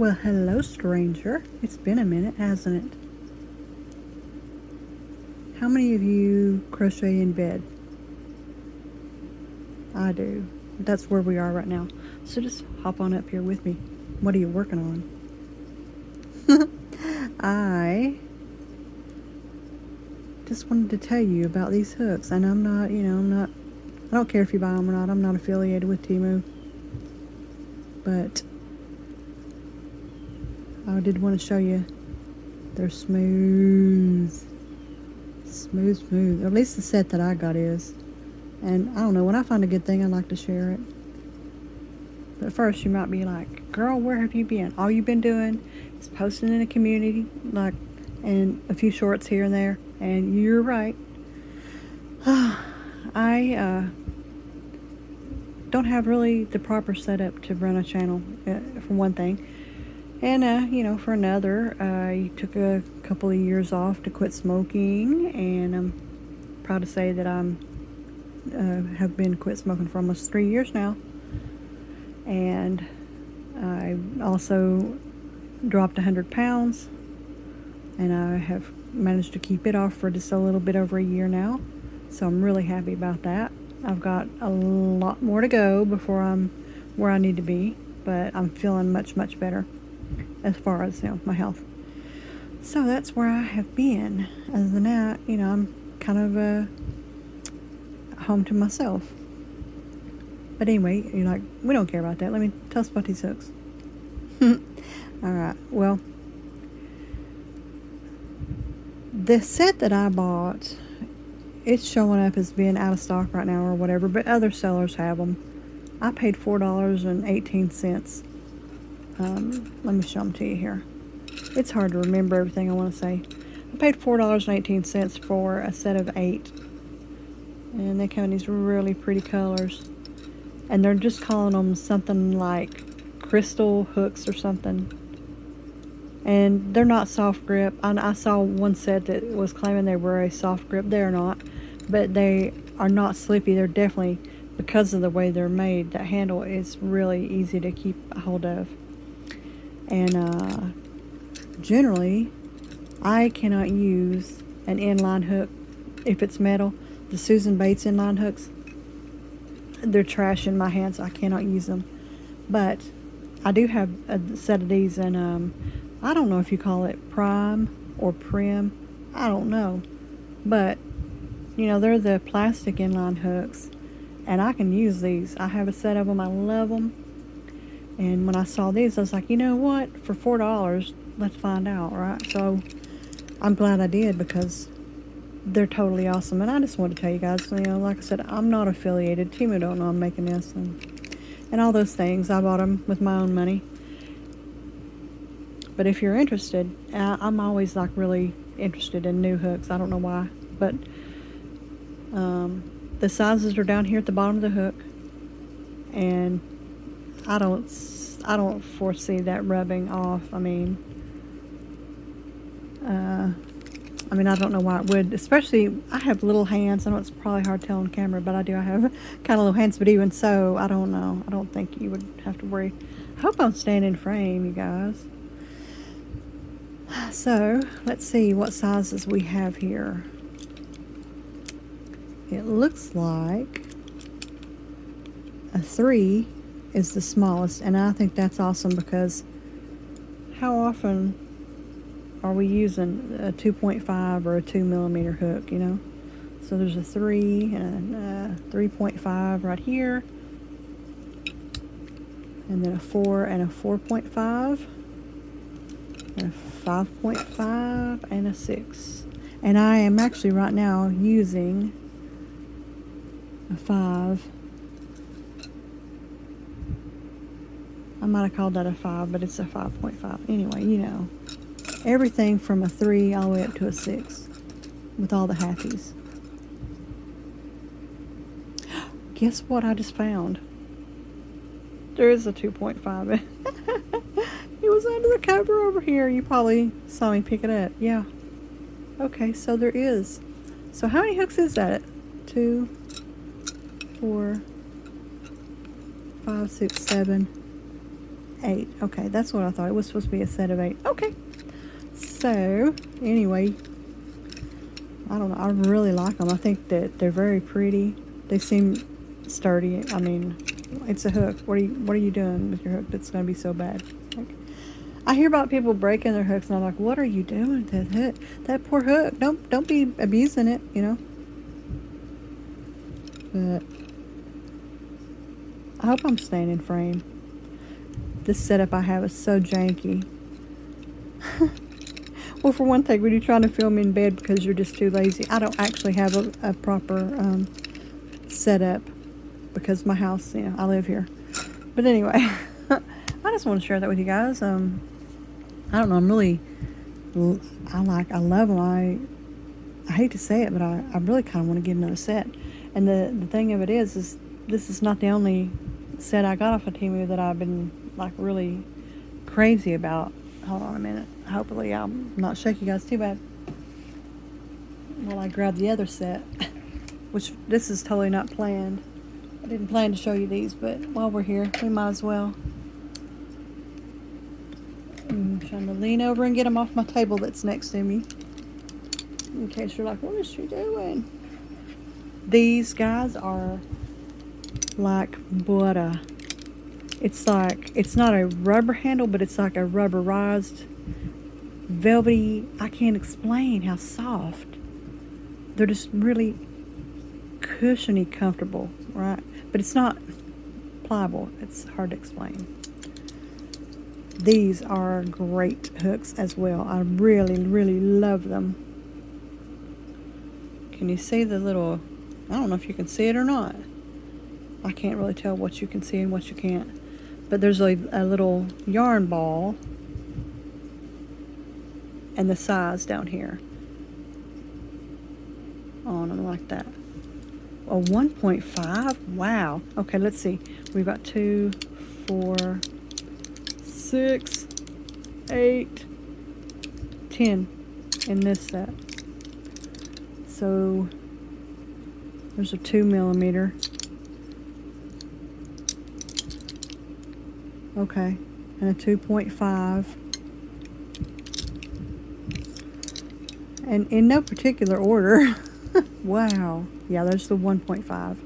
Well, hello, stranger. It's been a minute, hasn't it? How many of you crochet in bed? I do. That's where we are right now. So just hop on up here with me. What are you working on? I just wanted to tell you about these hooks. And I'm not, I don't care if you buy them or not. I'm not affiliated with Temu. But I did want to show you. They're smooth. Smooth. Or at least the set that I got is. And I don't know, when I find a good thing, I like to share it. But first, you might be like, girl, where have you been? All you've been doing is posting in a community, and a few shorts here and there. And you're right. I don't have really the proper setup to run a channel, for one thing. And, for another, I took a couple of years off to quit smoking, and I'm proud to say that have been quit smoking for almost 3 years now. And I also dropped 100 pounds, and I have managed to keep it off for just a little bit over a year now. So I'm really happy about that. I've got a lot more to go before I'm where I need to be, but I'm feeling much, much better as far as, my health. So that's where I have been. Other than that, I'm kind of home to myself. But anyway, you're like, we don't care about that. Let me tell us about these hooks. Alright, well, the set that I bought, it's showing up as being out of stock right now or whatever, but other sellers have them. I paid $4.18. Let me show them to you here. It's hard to remember everything I want to say. I paid $4.18 for a set of 8. And they come in these really pretty colors. And they're just calling them something like crystal hooks or something. And they're not soft grip. I saw one set that was claiming they were a soft grip. They're not. But they are not slippy. They're definitely, because of the way they're made, that handle is really easy to keep a hold of. And generally, I cannot use an inline hook if it's metal. The Susan Bates inline hooks, they're trash in my hands. I cannot use them. But I do have a set of these, and I don't know if you call it prime or prim. I don't know. But, they're the plastic inline hooks, and I can use these. I have a set of them. I love them. And when I saw these, I was like, you know what? For $4, let's find out, right? So I'm glad I did, because they're totally awesome. And I just want to tell you guys, like I said, I'm not affiliated. Temu don't know I'm making this and all those things. I bought them with my own money. But if you're interested, I'm always really interested in new hooks. I don't know why, but the sizes are down here at the bottom of the hook, and I don't foresee that rubbing off. I don't know why it would. Especially, I have little hands. I know it's probably hard to tell on camera, but I do. I have kind of little hands. But even so, I don't know. I don't think you would have to worry. I hope I'm staying in frame, you guys. So, let's see what sizes we have here. It looks like a 3 is the smallest, and I think that's awesome, because how often are we using a 2.5 or a 2 millimeter hook, So there's a 3 and a 3.5 right here, and then a 4 and a 4.5, and a 5.5 and a 6. And I am actually right now using a 5. I might have called that a 5, but it's a 5.5. Anyway, everything from a 3 all the way up to a 6 with all the halfies. Guess what I just found? There is a 2.5. It was under the cover over here. You probably saw me pick it up. Yeah. Okay, so there is. So how many hooks is that? 2, 4, 5, 6, 7, 8. Okay, that's what I thought. It was supposed to be a set of 8. Okay. So, anyway, I don't know. I really like them. I think that they're very pretty. They seem sturdy. I mean, it's a hook. What are you doing with your hook that's going to be so bad? Like, I hear about people breaking their hooks, and I'm like, what are you doing with that hook? That poor hook. Don't be abusing it, you know. But I hope I'm staying in frame. This setup I have is so janky. Well, for one thing, when you're trying to film in bed because you're just too lazy, I don't actually have a proper setup because my house, you know, I live here. But anyway, I just want to share that with you guys. I don't know. I love them. I hate to say it, but I really kind of want to get another set. And the thing of it is this is not the only set I got off of Temu that I've been like really crazy about. Hold on a minute. Hopefully I'm not shaking you guys too bad while I grab the other set, which this is totally not planned. I didn't plan to show you these, but while we're here, we might as well. I'm trying to lean over and get them off my table that's next to me, in case you're like, what is she doing? These guys are like butter. It's like, it's not a rubber handle, but it's like a rubberized, velvety. I can't explain how soft. They're just really cushiony, comfortable, right? But it's not pliable. It's hard to explain. These are great hooks as well. I really, really love them. Can you see the little, I don't know if you can see it or not. I can't really tell what you can see and what you can't. But there's a little yarn ball and the size down here on them like that. A 1.5? Wow. Okay, let's see. We've got 2, 4, 6, 8, 10 in this set. So there's a 2 millimeter. Okay, and a 2.5. And in no particular order. Wow. Yeah, there's the 1.5.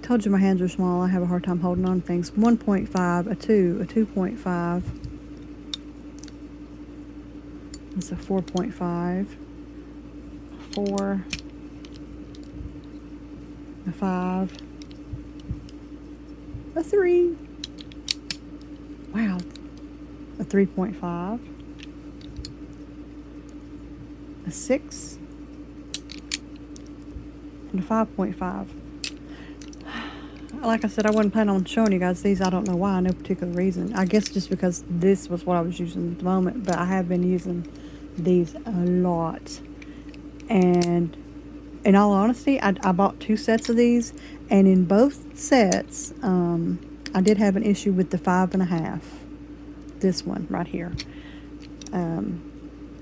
Told you my hands are small. I have a hard time holding on to things. 1.5, a 2, a 2.5. It's a 4.5. 4. A 5. A 3. Wow. A 3.5. A 6. And a 5.5. Like I said, I wasn't planning on showing you guys these. I don't know why, no particular reason. I guess just because this was what I was using at the moment, but I have been using these a lot. And in all honesty, I bought 2 sets of these, and in both sets, I did have an issue with the 5.5. This one right here.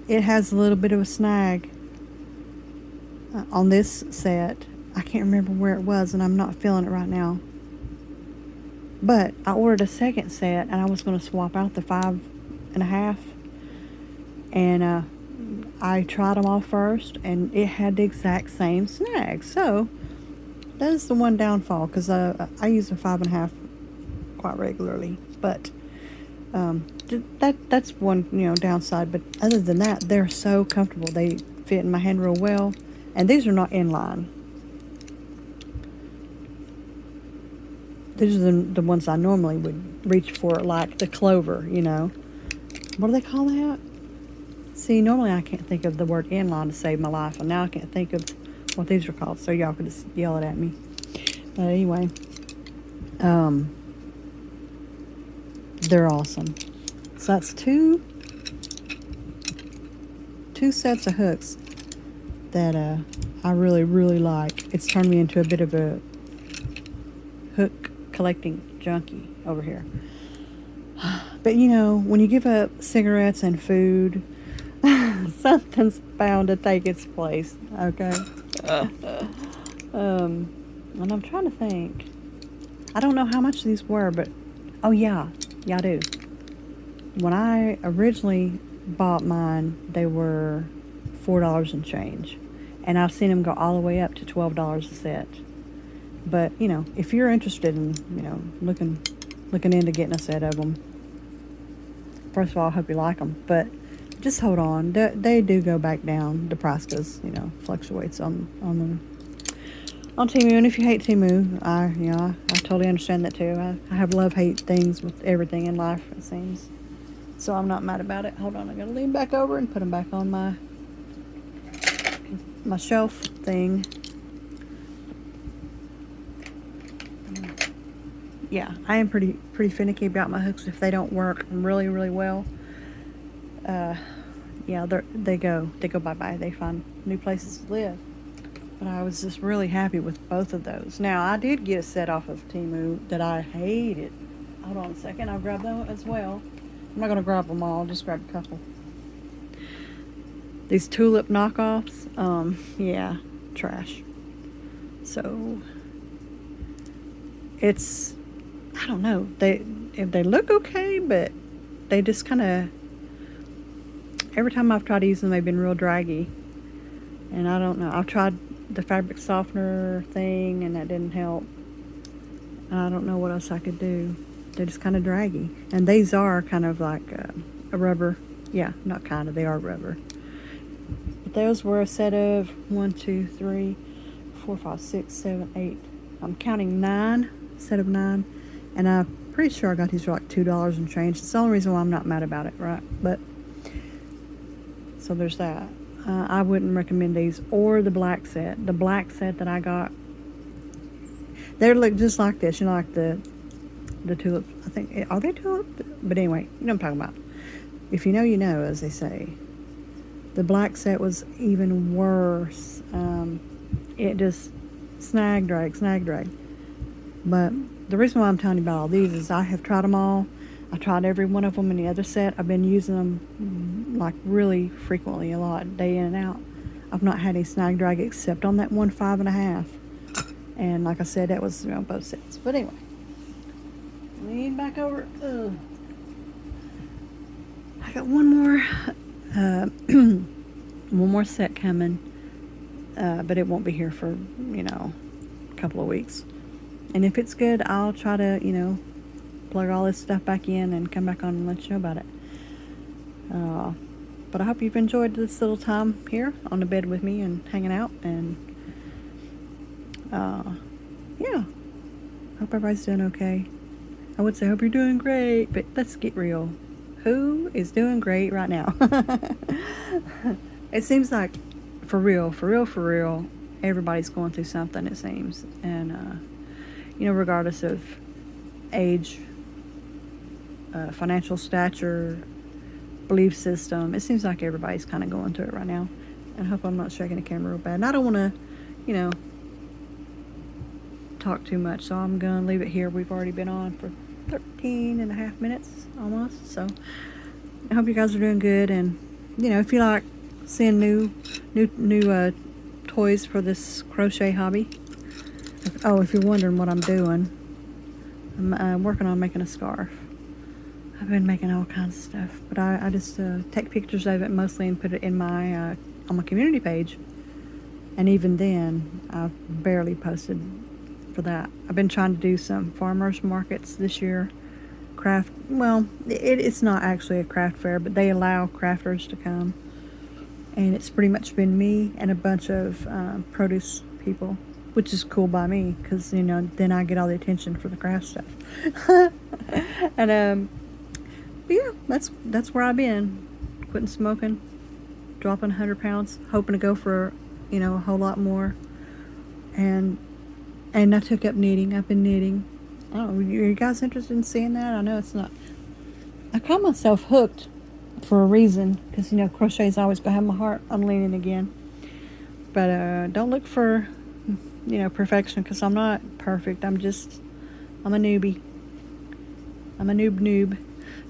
It has a little bit of a snag on this set. I can't remember where it was, and I'm not feeling it right now. But I ordered a second set, and I was going to swap out the 5.5. And I tried them all first, and it had the exact same snag. So that is the one downfall, because I use a 5.5 quite regularly. But that's one downside. But other than that, they're so comfortable. They fit in my hand real well, and these are not inline. These are the ones I normally would reach for, like the clover, What do they call that? See, normally I can't think of the word inline to save my life, and now I can't think of what these are called, so y'all could just yell it at me. But anyway, they're awesome. So that's two sets of hooks that I really, really like. It's turned me into a bit of a hook collecting junkie over here. But when you give up cigarettes and food, something's bound to take its place, okay? And I'm trying to think. I don't know how much these were, but oh yeah, I do. When I originally bought mine, they were $4 and change, and I've seen them go all the way up to $12 a set. But you know, if you're interested in looking into getting a set of them, first of all, I hope you like them. But just hold on, they do go back down. The price goes fluctuates on Temu. And if you hate Temu, I totally understand that too. I have love-hate things with everything in life, it seems. So I'm not mad about it. Hold on, I gotta lean back over and put them back on my shelf thing. Yeah, I am pretty finicky about my hooks. If they don't work really, really well, yeah, they go bye-bye. They find new places to live. But I was just really happy with both of those. Now, I did get a set off of Temu that I hated. Hold on a second, I'll grab them as well. I'm not going to grab them all, I'll just grab a couple. These tulip knockoffs, yeah, trash. So, it's, I don't know, they look okay, but they just kind of, every time I've tried to use them, they've been real draggy. And I don't know, I've tried the fabric softener thing, and that didn't help. I don't know what else I could do. They're just kind of draggy. And these are kind of like a rubber. Yeah, not kind of, they are rubber. But those were a set of 1, 2, 3, 4, 5, 6, 7, 8. I'm counting 9, set of 9. And I'm pretty sure I got these for like $2 and change. It's the only reason why I'm not mad about it, right? But, so there's that. I wouldn't recommend these or the black set. The black set that I got, they look just like this. You know, like the tulips. I think, are they tulips? But anyway, you know what I'm talking about. If you know, you know, as they say. The black set was even worse. It just snag drag. But the reason why I'm telling you about all these is I have tried them all. I tried every one of them in the other set. I've been using them like really frequently, a lot, day in and out. I've not had any snag drag except on that one 5.5. And like I said, that was both sets. But anyway, lean back over. Ugh. I got one more set coming, but it won't be here for a couple of weeks. And if it's good, I'll try to plug all this stuff back in and come back on and let you know about it. But I hope you've enjoyed this little time here on the bed with me and hanging out. And yeah, hope everybody's doing okay. I would say hope you're doing great, but let's get real. Who is doing great right now? It seems like for real, everybody's going through something, it seems. And regardless of age, financial stature, belief system, it seems like everybody's kind of going through it right now. And I hope I'm not shaking the camera real bad. And I don't want to, talk too much, so I'm going to leave it here. We've already been on for 13 and a half minutes almost. So I hope you guys are doing good. And, if you like seeing new toys for this crochet hobby. If you're wondering what I'm doing, I'm working on making a scarf. I've been making all kinds of stuff, but I just take pictures of it mostly and put it in my on my community page. And even then, I've barely posted for that. I've been trying to do some farmers markets this year. It's not actually a craft fair, but they allow crafters to come. And it's pretty much been me and a bunch of produce people, which is cool by me because, then I get all the attention for the craft stuff. And, but yeah, that's where I've been. Quitting smoking, dropping 100 pounds, hoping to go for, a whole lot more. And I took up knitting. I've been knitting. I don't know, are you guys interested in seeing that? I know it's not. I call myself hooked for a reason because, crochet's always going to have my heart on leaning again. But don't look for, perfection because I'm not perfect. I'm a newbie. I'm a noob.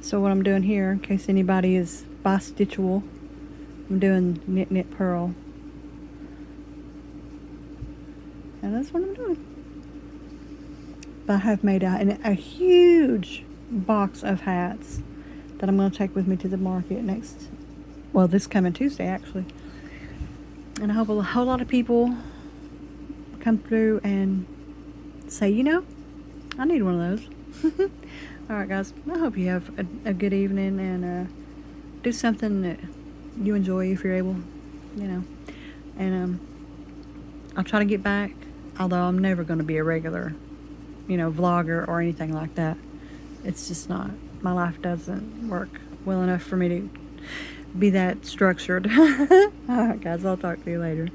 So what I'm doing here, in case anybody is bi-stitchual, I'm doing knit purl. And that's what I'm doing. But I have made a huge box of hats that I'm going to take with me to the market this coming Tuesday, actually. And I hope a whole lot of people come through and say, I need one of those. All right, guys. I hope you have a good evening, and do something that you enjoy if you're able, And I'll try to get back, although I'm never going to be a regular, vlogger or anything like that. It's just not. My life doesn't work well enough for me to be that structured. All right, guys. I'll talk to you later.